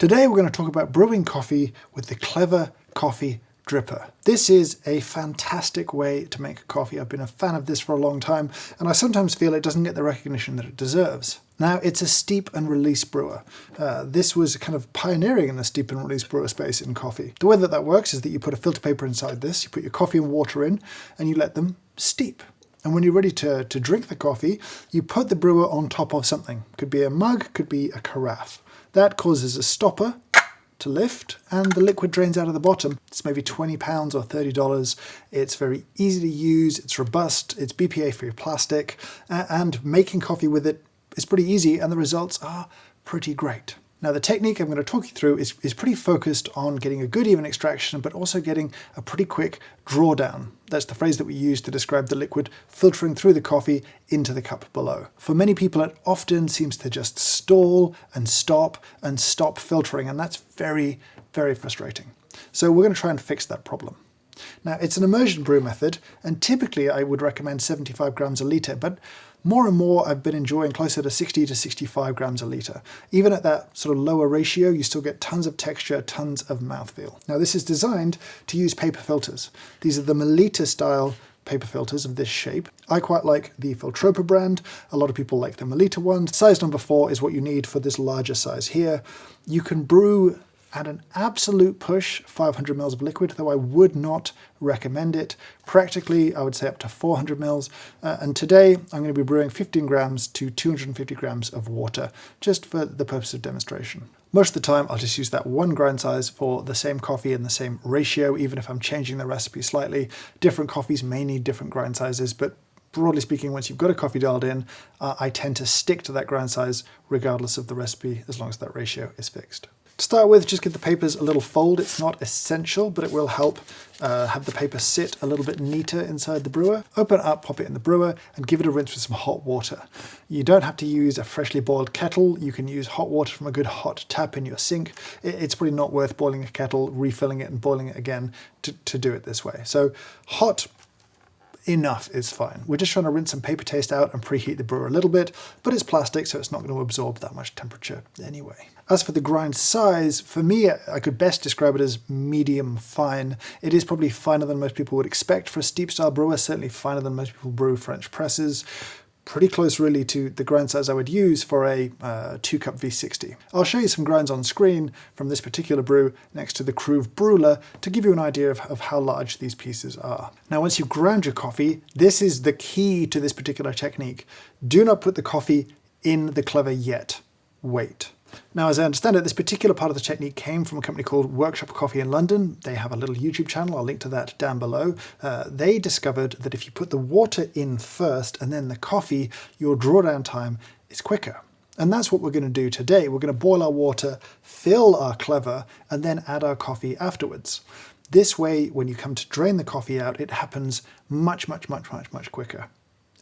Today we're going to talk about brewing coffee with the Clever Coffee Dripper. This is a fantastic way to make coffee. I've been a fan of this for a long time, and I sometimes feel it doesn't get the recognition that it deserves. Now, it's a steep and release brewer. This was kind of pioneering in the steep and release brewer space in coffee. The way that that works is that you put a filter paper inside this, you put your coffee and water in, and you let them steep. And when you're ready to drink the coffee, you put the brewer on top of something. Could be a mug, could be a carafe. That causes a stopper to lift and the liquid drains out of the bottom. It's maybe £20 or $30. It's very easy to use, it's robust, it's BPA-free plastic, and making coffee with it is pretty easy and the results are pretty great. Now the technique I'm going to talk you through is pretty focused on getting a good even extraction, but also getting a pretty quick drawdown. That's the phrase that we use to describe the liquid filtering through the coffee into the cup below. For many people it often seems to just stall and stop filtering, and that's very, very frustrating. So we're going to try and fix that problem. Now it's an immersion brew method, and typically I would recommend 75 grams a litre, but more and more I've been enjoying closer to 60 to 65 grams a litre. Even at that sort of lower ratio, you still get tons of texture, tons of mouthfeel. Now this is designed to use paper filters. These are the Melita style paper filters of this shape. I quite like the Filtropa brand. A lot of people like the Melita one. Size number 4 is what you need for this larger size here. You can brew at an absolute push 500 mils of liquid, though I would not recommend it. Practically, I would say up to 400 mils. And today I'm going to be brewing 15 grams to 250 grams of water, just for the purpose of demonstration. Most of the time, I'll just use that one grind size for the same coffee in the same ratio, even if I'm changing the recipe slightly. Different coffees may need different grind sizes, but broadly speaking, once you've got a coffee dialed in, I tend to stick to that grind size regardless of the recipe, as long as that ratio is fixed. To start with, just give the papers a little fold. It's not essential, but it will help have the paper sit a little bit neater inside the brewer. Open it up, pop it in the brewer, and give it a rinse with some hot water. You don't have to use a freshly boiled kettle. You can use hot water from a good hot tap in your sink. It's probably not worth boiling a kettle, refilling it, and boiling it again to do it this way. So hot enough is fine. We're just trying to rinse some paper taste out and preheat the brewer a little bit, but it's plastic, so it's not going to absorb that much temperature anyway. As for the grind size, for me, I could best describe it as medium fine. It is probably finer than most people would expect for a steep style brewer, certainly finer than most people brew French presses. Pretty close really to the grind size I would use for a 2-cup V60. I'll show you some grinds on screen from this particular brew next to the Cruve Brewler to give you an idea of how large these pieces are. Now once you've ground your coffee, this is the key to this particular technique. Do not put the coffee in the Clever yet. Wait. Now, as I understand it, this particular part of the technique came from a company called Workshop Coffee in London. They have a little YouTube channel. I'll link to that down below. They discovered that if you put the water in first and then the coffee, your drawdown time is quicker. And that's what we're going to do today. We're going to boil our water, fill our Clever, and then add our coffee afterwards. This way, when you come to drain the coffee out, it happens much quicker.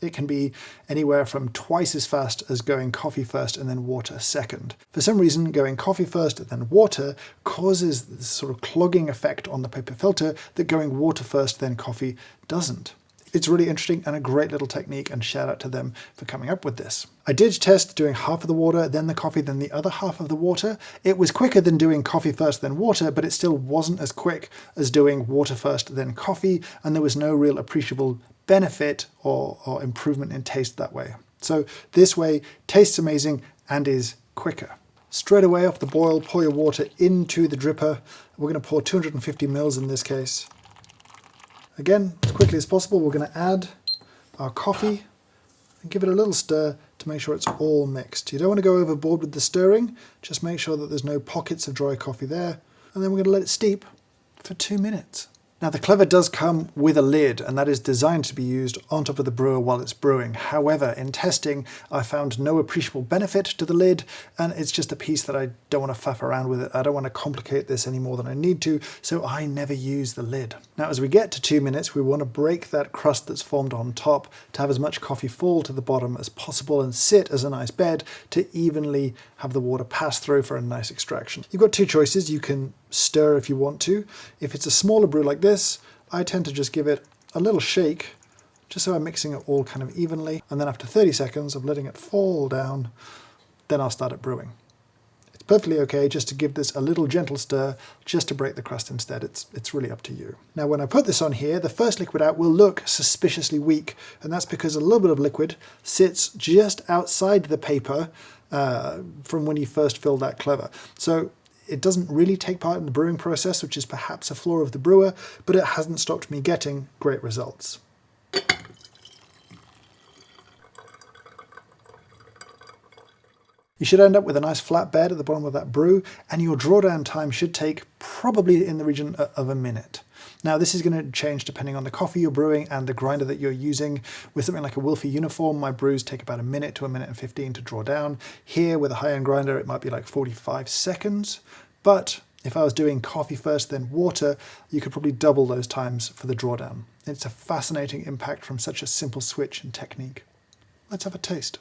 It can be anywhere from twice as fast as going coffee first and then water second. For some reason, going coffee first and then water causes this sort of clogging effect on the paper filter that going water first then coffee doesn't. It's really interesting and a great little technique, and shout out to them for coming up with this. I did test doing half of the water, then the coffee, then the other half of the water. It was quicker than doing coffee first, then water, but it still wasn't as quick as doing water first, then coffee, and there was no real appreciable benefit or improvement in taste that way. So this way tastes amazing and is quicker. Straight away off the boil, pour your water into the dripper. We're going to pour 250 mils in this case. Again, as quickly as possible, we're going to add our coffee and give it a little stir to make sure it's all mixed. You don't want to go overboard with the stirring, just make sure that there's no pockets of dry coffee there. And then we're going to let it steep for 2 minutes. Now the Clever does come with a lid, and that is designed to be used on top of the brewer while it's brewing. However, in testing, I found no appreciable benefit to the lid, and it's just a piece that I don't want to faff around with it. I don't want to complicate this any more than I need to, so I never use the lid. Now as we get to 2 minutes, we want to break that crust that's formed on top to have as much coffee fall to the bottom as possible and sit as a nice bed to evenly have the water pass through for a nice extraction. You've got two choices. You can stir if you want to. If it's a smaller brew like this, I tend to just give it a little shake, just so I'm mixing it all kind of evenly, and then after 30 seconds of letting it fall down, then I'll start it brewing. It's perfectly okay just to give this a little gentle stir, just to break the crust instead. It's really up to you. Now when I put this on here, the first liquid out will look suspiciously weak, and that's because a little bit of liquid sits just outside the paper from when you first filled that clever. So it doesn't really take part in the brewing process, which is perhaps a flaw of the brewer, but it hasn't stopped me getting great results. You should end up with a nice flat bed at the bottom of that brew, and your drawdown time should take probably in the region of a minute. Now this is going to change depending on the coffee you're brewing and the grinder that you're using. With something like a Wilfy Uniform, my brews take about a minute to a minute and 15 to draw down. Here with a high-end grinder it might be like 45 seconds, but if I was doing coffee first then water, you could probably double those times for the drawdown. It's a fascinating impact from such a simple switch and technique. Let's have a taste.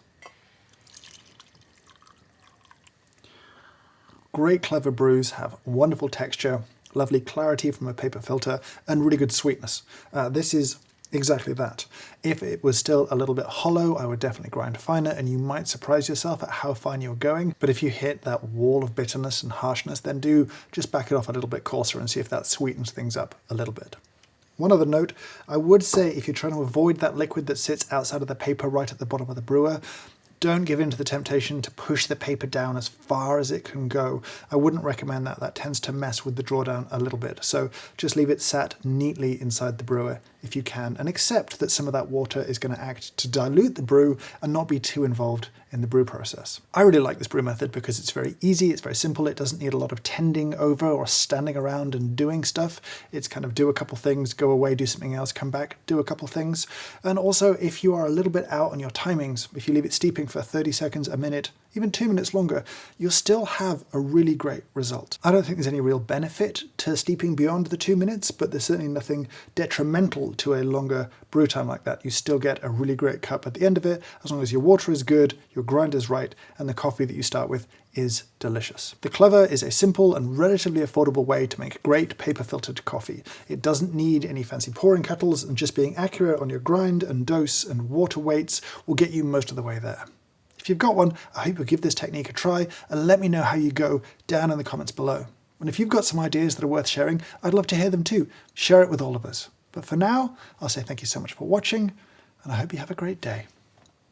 Great clever brews have wonderful texture, lovely clarity from a paper filter, and really good sweetness. This is exactly that. If it was still a little bit hollow, I would definitely grind finer, and you might surprise yourself at how fine you're going. But if you hit that wall of bitterness and harshness, then do just back it off a little bit coarser and see if that sweetens things up a little bit. One other note, I would say if you're trying to avoid that liquid that sits outside of the paper right at the bottom of the brewer, don't give in to the temptation to push the paper down as far as it can go. I wouldn't recommend that. That tends to mess with the drawdown a little bit. So just leave it sat neatly inside the brewer if you can, and accept that some of that water is going to act to dilute the brew and not be too involved in the brew process. I really like this brew method because it's very easy, it's very simple, it doesn't need a lot of tending over or standing around and doing stuff. It's kind of do a couple things, go away, do something else, come back, do a couple things. And also if you are a little bit out on your timings, if you leave it steeping for 30 seconds, a minute, even 2 minutes longer, you'll still have a really great result. I don't think there's any real benefit to steeping beyond the 2 minutes, but there's certainly nothing detrimental to a longer brew time like that. You still get a really great cup at the end of it, as long as your water is good, your grinder's right, and the coffee that you start with is delicious. The Clever is a simple and relatively affordable way to make great paper filtered coffee. It doesn't need any fancy pouring kettles, and just being accurate on your grind and dose and water weights will get you most of the way there. If you've got one, I hope you'll give this technique a try and let me know how you go down in the comments below. And if you've got some ideas that are worth sharing, I'd love to hear them too. Share it with all of us. But for now, I'll say thank you so much for watching, and I hope you have a great day.